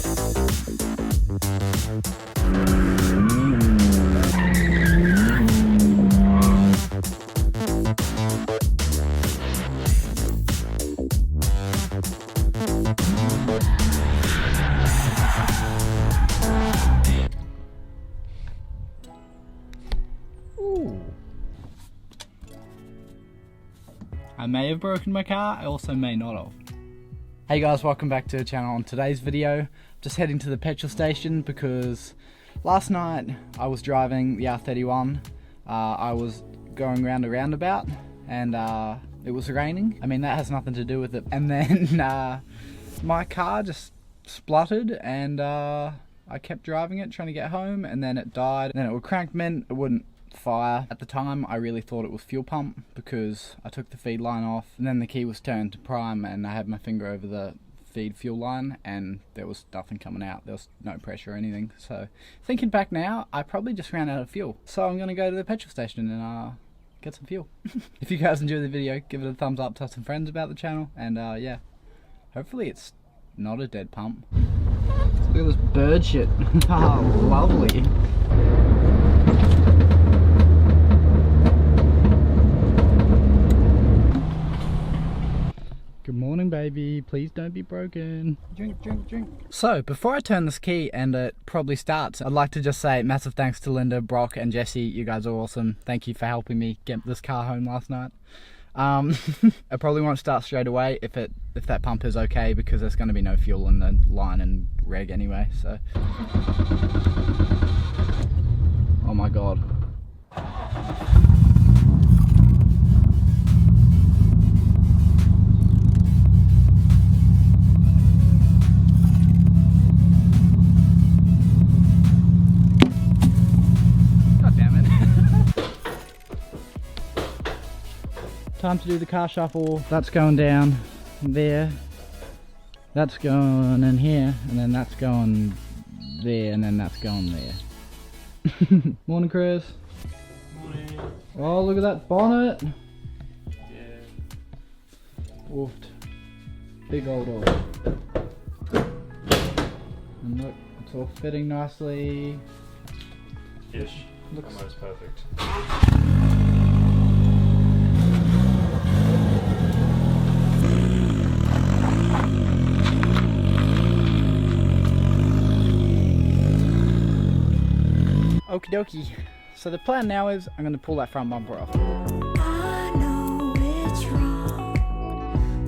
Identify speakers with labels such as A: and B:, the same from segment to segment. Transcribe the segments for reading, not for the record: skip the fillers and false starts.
A: I may have broken my car, I also may not have. Hey guys, welcome back to the channel. On today's video, just heading to the petrol station because last night I was driving the R31. I was going around a roundabout and it was raining. I mean, that has nothing to do with it. And then my car just spluttered and I kept driving it, trying to get home, and then it died. And then it would crank mint, it wouldn't fire. At the time I really thought it was fuel pump because I took the feed line off and then the key was turned to prime and I had my finger over the feed fuel line and there was nothing coming out. There was no pressure or anything. So thinking back now, I probably just ran out of fuel. So I'm gonna go to the petrol station and get some fuel. If you guys enjoyed the video, give it a thumbs up, tell some friends about the channel, and yeah, hopefully it's not a dead pump. Look at this bird shit. Oh, lovely. Good morning, baby. Please don't be broken. Drink, drink, drink. So, before I turn this key and it probably starts, I'd like to just say massive thanks to Linda, Brock, and Jesse. You guys are awesome. Thank you for helping me get this car home last night. It probably won't start straight away if that pump is okay, because there's going to be no fuel in the line and reg anyway. So, oh my god. Time to do the car shuffle. That's going down there, that's going in here, and then that's going there, and then that's going there. Morning, Chris.
B: Morning.
A: Oh, look at that bonnet.
B: Yeah.
A: Woofed. Big old oil. And look, it's all fitting nicely.
B: Ish.
A: Looks
B: almost perfect.
A: Okie dokie. So the plan now is I'm going to pull that front bumper off.
C: I know it's wrong,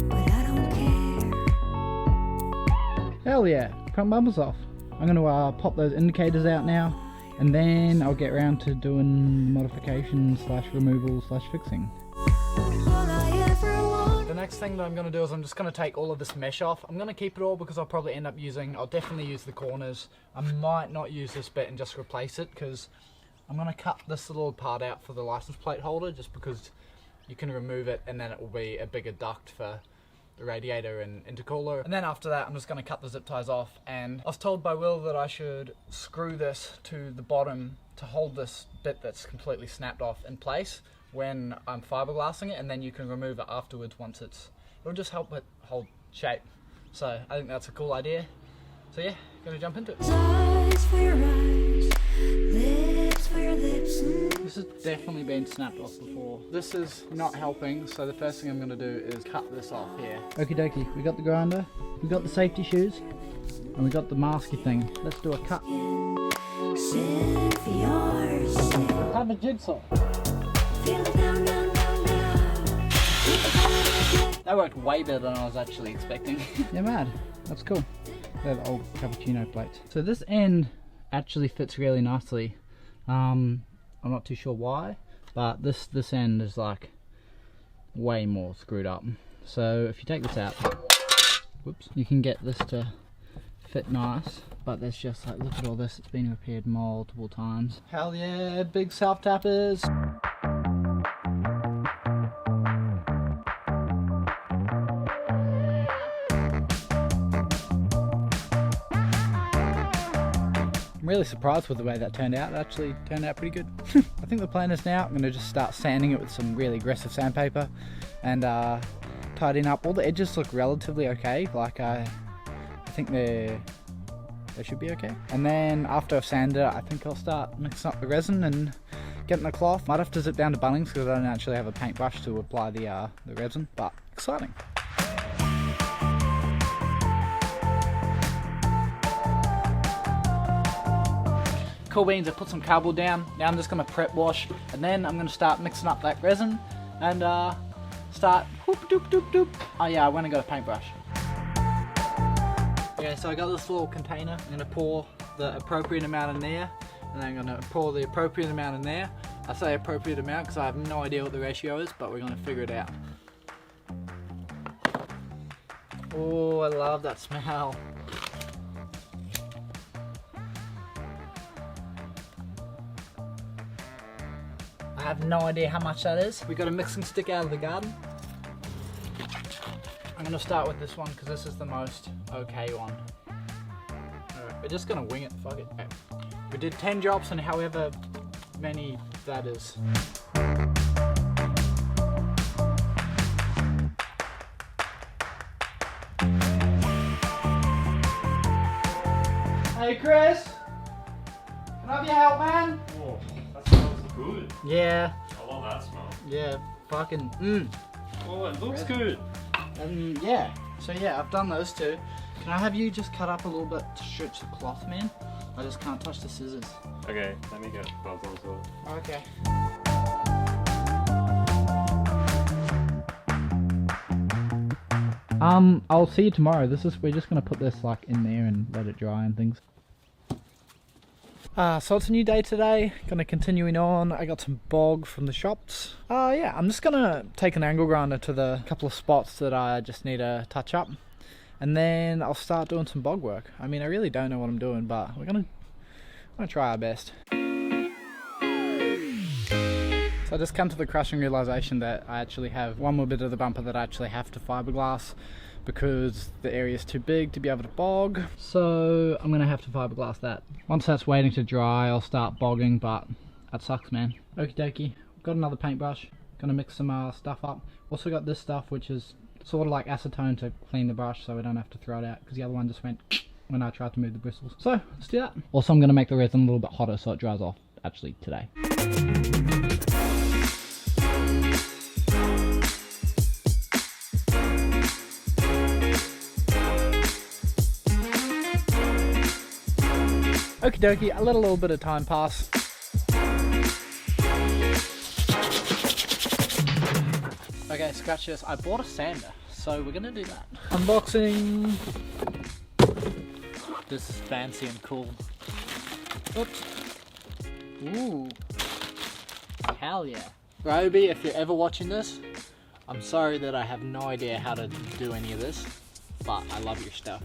C: but I don't care.
A: Hell yeah, front bumper's off. I'm going to pop those indicators out now, and then I'll get around to doing modification / removal / fixing. The next thing that I'm going to do is I'm just going to take all of this mesh off. I'm going to keep it all because I'll probably end up I'll definitely use the corners. I might not use this bit and just replace it, because I'm going to cut this little part out for the license plate holder, just because you can remove it and then it will be a bigger duct for the radiator and intercooler. And then after that I'm just going to cut the zip ties off, and I was told by Will that I should screw this to the bottom to hold this bit that's completely snapped off in place when I'm fiberglassing it, and then you can remove it afterwards once it'll just help it hold shape. So I think that's a cool idea. So yeah, gonna jump into it.
C: Eyes for your eyes, lips for your lips.
A: This has definitely been snapped off before. This is not helping, so the first thing I'm gonna do is cut this off here. Okie dokie, we got the grinder, we got the safety shoes, and we got the masky thing. Let's do a cut.
C: Sit for yours.
A: Have a jigsaw.
C: Feel it down, down, down, down.
A: That worked way better than I was actually expecting. Yeah, mad. That's cool. They're the old cappuccino plates. So this end actually fits really nicely. I'm not too sure why, but this end is like way more screwed up. So if you take this out, whoops, you can get this to fit nice, but there's just like, look at all this, it's been repaired multiple times. Hell yeah, big self tappers. I'm really surprised with the way that turned out. It actually turned out pretty good. I think the plan is now I'm going to just start sanding it with some really aggressive sandpaper and tidying up. All the edges look relatively okay. Like I think they're they should be okay. And then after I've sanded it, I think I'll start mixing up the resin and getting the cloth. Might have to zip down to Bunnings because I don't actually have a paintbrush to apply the resin, but exciting. Cool beans, I put some cardboard down. Now I'm just gonna prep wash, and then I'm gonna start mixing up that resin and start whoop doop doop doop. Oh yeah, I went and got a paintbrush. Okay, so I got this little container. I'm gonna pour the appropriate amount in there, and then I'm gonna pour the appropriate amount in there. I say appropriate amount because I have no idea what the ratio is, but we're gonna figure it out. Oh, I love that smell. I have no idea how much that is. We got a mixing stick out of the garden. I'm gonna start with this one because this is the most okay one. Alright, we're just gonna wing it, fuck it. Okay. We did 10 drops and however many that is. Hey Chris! Can I have your help, man?
B: Oh, that smells good.
A: Yeah.
B: I love that smell.
A: Yeah, fucking
B: Oh, it looks good.
A: Yeah, so yeah, I've done those two. Can I have you just cut up a little bit to stretch the cloth, man? I just can't touch the scissors.
B: Okay, let me get Buzz also.
A: Okay. I'll see you tomorrow. We're just gonna put this like in there and let it dry and things. So it's a new day today, gonna continuing on. I got some bog from the shops. Yeah, I'm just gonna take an angle grinder to the couple of spots that I just need to touch up. And then I'll start doing some bog work. I mean, I really don't know what I'm doing, but we're gonna try our best. So I just come to the crushing realization that I actually have one more bit of the bumper that I actually have to fiberglass because the area is too big to be able to bog. So I'm gonna have to fiberglass that. Once that's waiting to dry, I'll start bogging, but that sucks, man. Okie dokie, got another paintbrush. Gonna mix some stuff up. Also got this stuff, which is sort of like acetone to clean the brush so we don't have to throw it out because the other one just went when I tried to move the bristles. So let's do that. Also, I'm gonna make the resin a little bit hotter so it dries off actually today. Okie dokie, I let a little bit of time pass. Okay, scratch this. I bought a sander, so we're gonna do that. Unboxing. This is fancy and cool. Oops. Ooh. Hell yeah. Roby, if you're ever watching this, I'm sorry that I have no idea how to do any of this, but I love your stuff.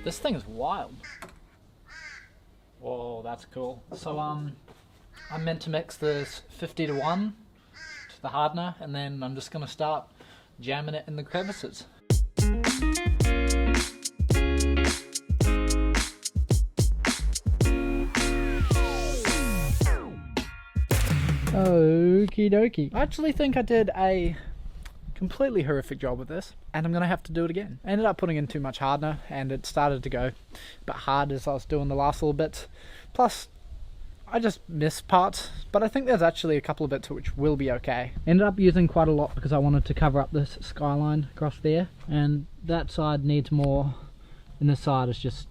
A: This thing is wild. Whoa, that's cool. So I'm meant to mix this 50:1 to the hardener, and then I'm just gonna start jamming it in the crevices. Okie dokie. I actually think I did a completely horrific job with this, and I'm gonna have to do it again. I ended up putting in too much hardener and it started to go a bit hard as I was doing the last little bits. Plus I just missed parts, but I think there's actually a couple of bits which will be okay. Ended up using quite a lot because I wanted to cover up this skyline across there, and that side needs more and this side is just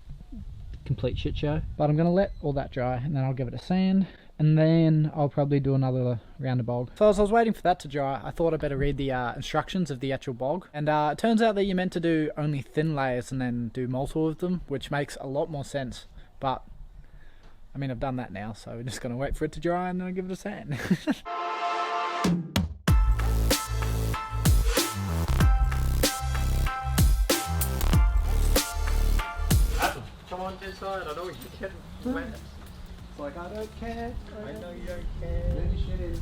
A: complete shit show. But I'm gonna let all that dry and then I'll give it a sand, and then I'll probably do another round of bog. So as I was waiting for that to dry, I thought I'd better read the instructions of the actual bog. And it turns out that you're meant to do only thin layers and then do multiple of them, which makes a lot more sense. But, I mean, I've done that now, so we're just going to wait for it to dry and then I'll give it a sand.
B: Come on inside, I know you can wet.
A: It's like, I don't care.
B: I know you don't care.
A: Let me shit in.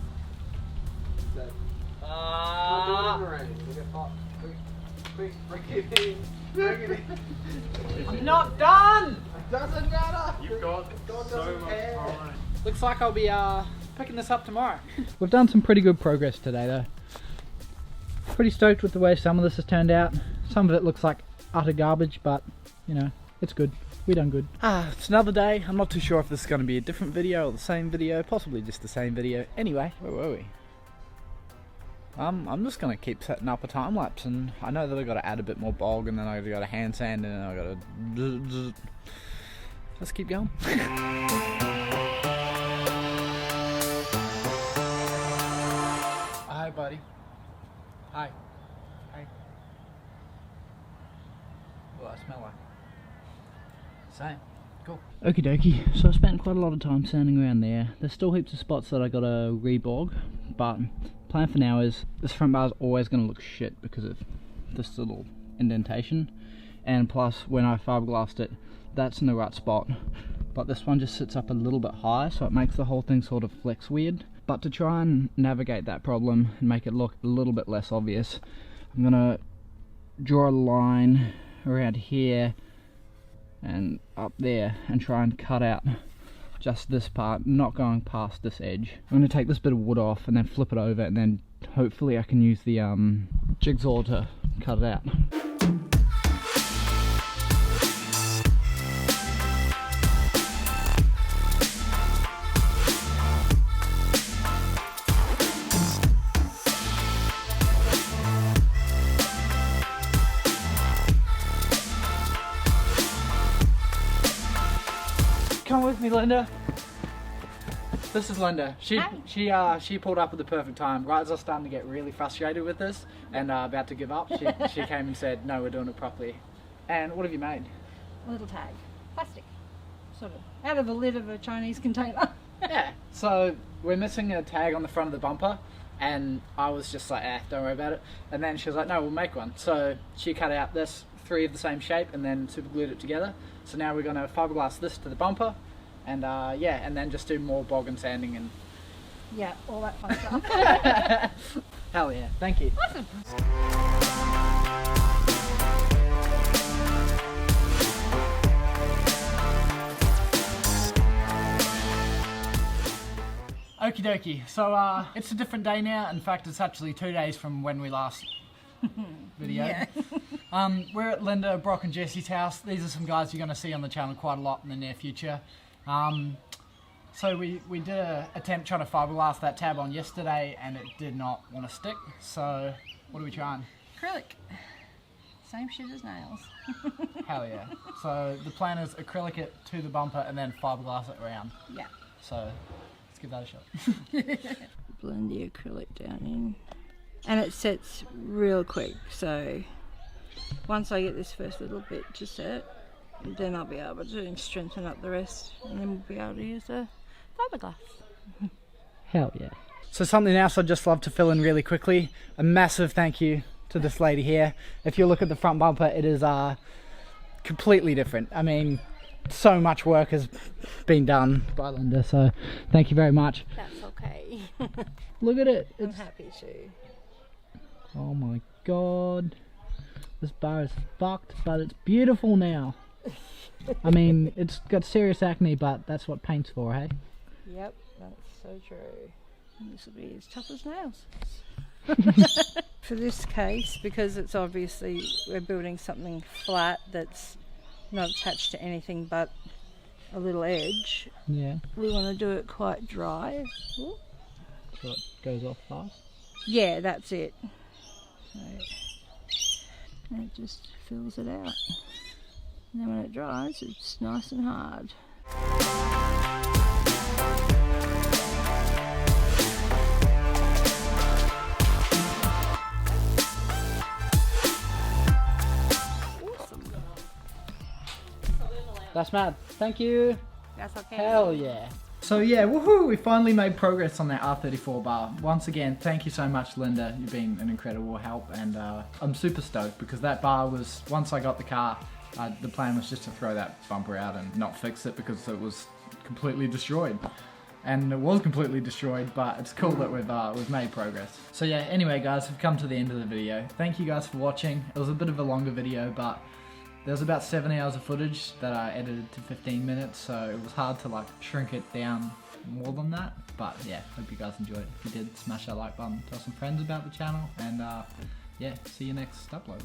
B: Quick, bring it in. Bring it in.
A: I'm not done!
B: It doesn't matter. You've got so much time.
A: Looks like I'll be picking this up tomorrow. We've done some pretty good progress today though. Pretty stoked with the way some of this has turned out. Some of it looks like utter garbage, but you know, it's good. We done good. It's another day. I'm not too sure if this is going to be a different video or the same video, possibly just the same video. Anyway, where were we? I'm just going to keep setting up a time lapse, and I know that I got to add a bit more bog, and then I got to hand sand, and then I got to. Let's keep going. Hi, buddy. Hi. Hi. What do I smell like? Same. Cool. Okie dokie. So I spent quite a lot of time sanding around there. There's still heaps of spots that I gotta rebog, but plan for now is this front bar is always gonna look shit because of this little indentation, and plus when I fiberglassed it, that's in the right spot. But this one just sits up a little bit high, so it makes the whole thing sort of flex weird. But to try and navigate that problem and make it look a little bit less obvious, I'm gonna draw a line around here and up there and try and cut out just this part, not going past this edge. I'm going to take this bit of wood off and then flip it over, and then hopefully I can use the jigsaw to cut it out. Come with me, Linda. This is Linda. She pulled up at the perfect time. Right as I was starting to get really frustrated with this and about to give up, she came and said, "No, we're doing it properly." And what have you made?
D: A little tag, plastic, sort of, out of the lid of a Chinese container.
A: Yeah. So we're missing a tag on the front of the bumper, and I was just like, don't worry about it. And then she was like, "No, we'll make one." So she cut out this 3 of the same shape and then super glued it together. So now we're going to fiberglass this to the bumper, and yeah, and then just do more bog and sanding and
D: Yeah, all that fun stuff.
A: hell yeah, thank you.
D: Awesome.
A: Okie dokie, so it's a different day now. In fact, it's actually 2 days from when we last video.
D: Yeah.
A: We're at Linda, Brock and Jesse's house. These are some guys you're going to see on the channel quite a lot in the near future. So we did an attempt trying to fiberglass that tab on yesterday, and it did not want to stick. So what are we trying?
D: Acrylic. Same shit as nails.
A: Hell yeah. So the plan is acrylic it to the bumper and then fiberglass it around.
D: Yeah.
A: So let's give that a shot.
D: Blend the acrylic down in. And it sets real quick, so once I get this first little bit to set, then I'll be able to strengthen up the rest, and then we'll be able to use the fiberglass.
A: Hell yeah. So something else I'd just love to fill in really quickly. A massive thank you to this lady here. If you look at the front bumper, it is completely different. I mean, so much work has been done by Linda, so thank you very much.
D: That's okay.
A: Look at it.
D: I'm happy to.
A: Oh my god. This bar is fucked, but it's beautiful now. I mean, it's got serious acne, but that's what paint's for, hey?
D: Yep, that's so true. This will be as tough as nails. For this case, because it's obviously we're building something flat that's not attached to anything but a little edge.
A: Yeah.
D: We want to do it quite dry. Ooh.
A: So it goes off fast?
D: Yeah, that's it. So it just fills it out. And then when it dries, it's nice and hard. Awesome.
A: That's mad. Thank you.
D: That's okay.
A: Hell yeah. So yeah, woohoo, we finally made progress on that R34 bar. Once again, thank you so much, Linda. You've been an incredible help, and I'm super stoked because that bar was, once I got the car, the plan was just to throw that bumper out and not fix it because it was completely destroyed. And it was completely destroyed, but it's cool that we've made progress. So yeah, anyway guys, we've come to the end of the video. Thank you guys for watching. It was a bit of a longer video, but there was about 7 hours of footage that I edited to 15 minutes, so it was hard to like shrink it down more than that. But yeah, hope you guys enjoyed. If you did, smash that like button, tell some friends about the channel, and yeah, see you next upload.